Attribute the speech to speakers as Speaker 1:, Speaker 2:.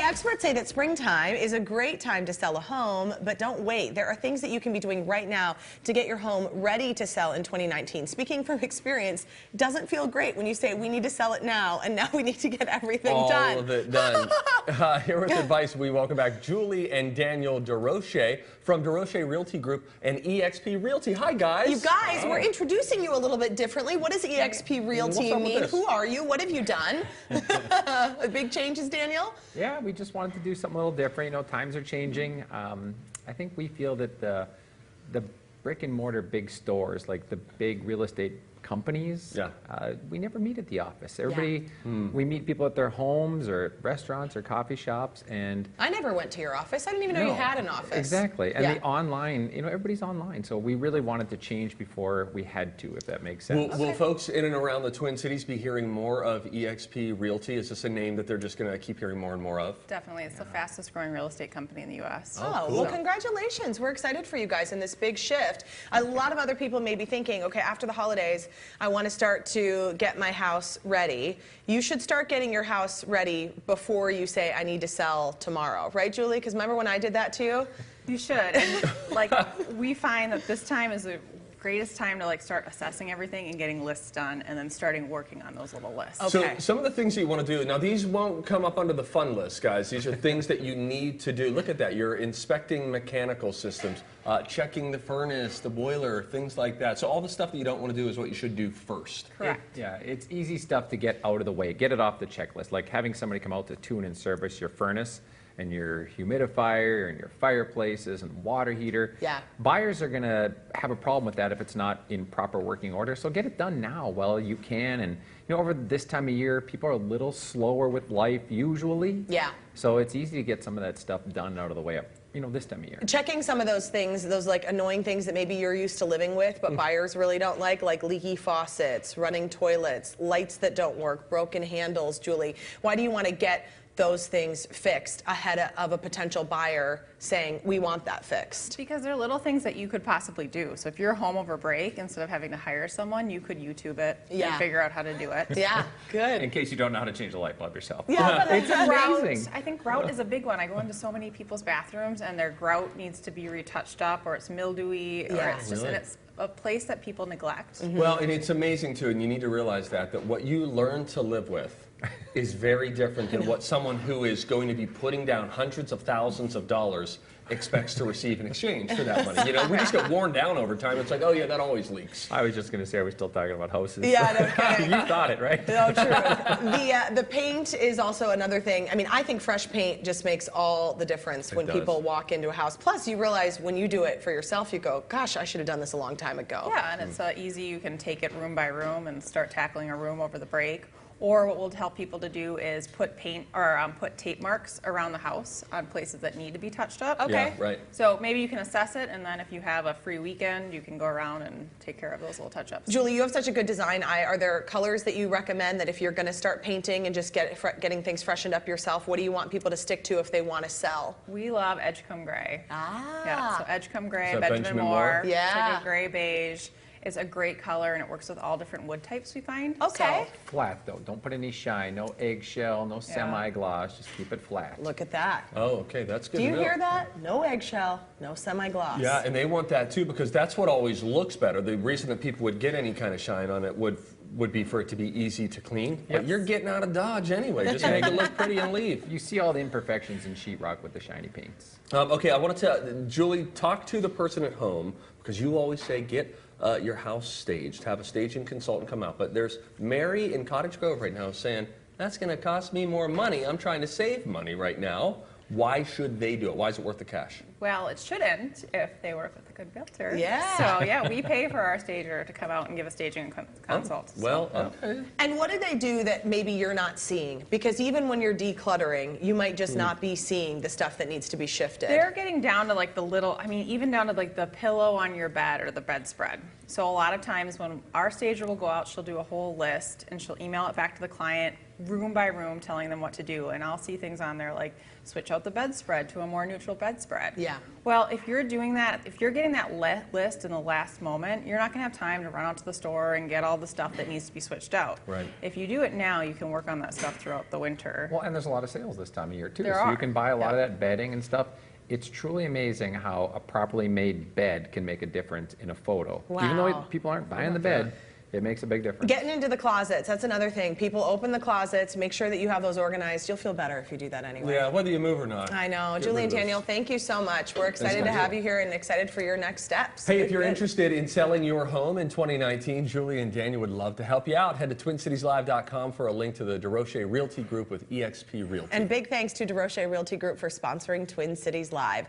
Speaker 1: Experts say that springtime is a great time to sell a home, but don't wait. There are things that you can be doing right now to get your home ready to sell in 2019. Speaking from experience, doesn't feel great when you say we need to sell it now, and now we need to get everything done.
Speaker 2: All of it done. Here with advice, we welcome back Julie and Daniel DeRoche from DeRoche Realty Group and eXp Realty. Hi, guys.
Speaker 1: You guys, we're introducing you a little bit differently. What does eXp Realty mean? Who are you? What have you done? Big changes, Daniel?
Speaker 3: Yeah, we just wanted to do something a little different. You know, times are changing. I think we feel that the brick and mortar big stores, like the big real estate companies, we never meet at the office. Everybody, we meet people at their homes or restaurants or coffee shops, and
Speaker 1: I never went to your office. I didn't even know you had an office.
Speaker 3: Exactly, and the online, you know, everybody's online, so we really wanted to change before we had to, if that makes sense.
Speaker 2: Will folks in and around the Twin Cities be hearing more of eXp Realty? Is this a name that they're just going to keep hearing more and more of?
Speaker 4: Definitely. It's the fastest growing real estate company in the U.S.
Speaker 1: Oh, cool. Well, congratulations. We're excited for you guys in this big shift. A lot of other people may be thinking, okay, after the holidays, I want to start to get my house ready. You should start getting your house ready before you say, I need to sell tomorrow. Right, Julie? Because remember when I did that to you?
Speaker 4: You should. And, like, we find that this time is the greatest time to start assessing everything and getting lists done and then starting working on those little lists.
Speaker 2: Okay. So some of the things that you want to do, now these won't come up under the fun list, guys. These are things that you need to do. Look at that. You're inspecting mechanical systems, checking the furnace, the boiler, things like that. So all the stuff that you don't want to do is what you should do first.
Speaker 4: Correct.
Speaker 3: Yeah, it's easy stuff to get out of the way. Get it off the checklist, like having somebody come out to tune and service your furnace and your humidifier and your fireplaces and water heater.
Speaker 1: Yeah.
Speaker 3: Buyers are going to have a problem with that if it's not in proper working order. So get it done now while you can. And you know, over this time of year, people are a little slower with life usually.
Speaker 1: Yeah.
Speaker 3: So it's easy to get some of that stuff done out of the way, you know, this time of year.
Speaker 1: Checking some of those things, those annoying things that maybe you're used to living with, but buyers really don't like leaky faucets, running toilets, lights that don't work, broken handles. Julie, why do you want to get those things fixed ahead of a potential buyer saying, we want that fixed?
Speaker 4: Because they're little things that you could possibly do. So if you're home over break, instead of having to hire someone, you could YouTube it and figure out how to do it.
Speaker 1: Yeah, good.
Speaker 3: In case you don't know how to change a light bulb yourself.
Speaker 1: Yeah, but
Speaker 3: it's amazing.
Speaker 4: I think grout is a big one. I go into so many people's bathrooms and their grout needs to be retouched up, or it's mildewy, or it's just, and it's a place that people neglect.
Speaker 2: Well, and it's amazing too, and you need to realize that what you learn to live with is very different than what someone who is going to be putting down hundreds of thousands of dollars expects to receive in exchange for that money. You know, we just get worn down over time. It's like, oh yeah, that always leaks.
Speaker 3: I was just going to say, are we still talking about houses?
Speaker 1: Yeah, no kidding.
Speaker 3: You thought it, right?
Speaker 1: No, true. The paint is also another thing. I mean, I think fresh paint just makes all the difference when people walk into a house. Plus, you realize when you do it for yourself, you go, gosh, I should have done this a long time ago.
Speaker 4: Yeah, and it's easy. You can take it room by room and start tackling a room over the break. Or what we'll tell people to do is put paint or put tape marks around the house on places that need to be touched up.
Speaker 1: Okay.
Speaker 2: Yeah, right.
Speaker 4: So maybe you can assess it, and then if you have a free weekend, you can go around and take care of those little touch-ups.
Speaker 1: Julie, you have such a good design eye. Are there colors that you recommend that if you're going to start painting and just getting things freshened up yourself, what do you want people to stick to if they want to sell?
Speaker 4: We love Edgecombe Gray.
Speaker 1: Ah.
Speaker 4: Yeah, so Edgecombe Gray,
Speaker 2: Is that
Speaker 4: Benjamin Moore.
Speaker 1: Yeah.
Speaker 4: It's like a gray beige. It's a great color, and it works with all different wood types we find.
Speaker 1: Okay.
Speaker 4: So,
Speaker 3: Flat though, don't put any shine, no eggshell, no semi-gloss, just keep it flat.
Speaker 1: Look at that.
Speaker 2: Oh, okay, that's good
Speaker 1: Do you
Speaker 2: to know.
Speaker 1: hear that? No eggshell, no semi-gloss.
Speaker 2: Yeah, and they want that too because that's what always looks better. The reason that people would get any kind of shine on it would be for it to be easy to clean. But you're getting out of Dodge anyway. Just make it look pretty and leave.
Speaker 3: You see all the imperfections in sheetrock with the shiny paints.
Speaker 2: Okay, I want to tell Julie, talk to the person at home because you always say get your house staged, have a staging consultant come out. But there's Mary in Cottage Grove right now saying, that's going to cost me more money. I'm trying to save money right now. Why should they do it? Why is it worth the cash?
Speaker 4: well, it shouldn't if they work with a good realtor.
Speaker 1: Yeah.
Speaker 4: So yeah, we pay for our stager to come out and give a staging consult.
Speaker 2: Well,
Speaker 4: so.
Speaker 1: And what do they do that maybe you're not seeing? Because even when you're decluttering, you might just not be seeing the stuff that needs to be shifted.
Speaker 4: They're getting down to like the little, I mean, even down to like the pillow on your bed or the bedspread. So a lot of times when our stager will go out, she'll do a whole list and she'll email it back to the client room by room telling them what to do. And I'll see things on there like switch out the bedspread to a more neutral bedspread.
Speaker 1: Yeah.
Speaker 4: Well, if you're doing that, if you're getting that list in the last moment, you're not going to have time to run out to the store and get all the stuff that needs to be switched out.
Speaker 2: Right.
Speaker 4: If you do it now, you can work on that stuff throughout the winter.
Speaker 3: Well, and there's a lot of sales this time of year too.
Speaker 4: There
Speaker 3: So
Speaker 4: are.
Speaker 3: you can buy a lot of
Speaker 4: Yeah.
Speaker 3: that bedding and stuff. It's truly amazing how a properly made bed can make a difference in a photo. Even though
Speaker 1: Wow.
Speaker 3: people aren't buying the bed, it makes a big difference.
Speaker 1: Getting into the closets, that's another thing. People open the closets, make sure that you have those organized. You'll feel better if you do that anyway.
Speaker 2: Yeah, whether you move or not.
Speaker 1: I know.
Speaker 2: Get
Speaker 1: Julie
Speaker 2: rid
Speaker 1: and
Speaker 2: of those.
Speaker 1: Danielle, thank you so much. We're excited to have you here and excited for your next steps.
Speaker 2: Hey, if
Speaker 1: Good,
Speaker 2: you're
Speaker 1: good.
Speaker 2: interested in selling your home in 2019, Julie and Daniel would love to help you out. Head to TwinCitiesLive.com for a link to the DeRoche Realty Group with eXp Realty.
Speaker 1: And big thanks to DeRoche Realty Group for sponsoring Twin Cities Live.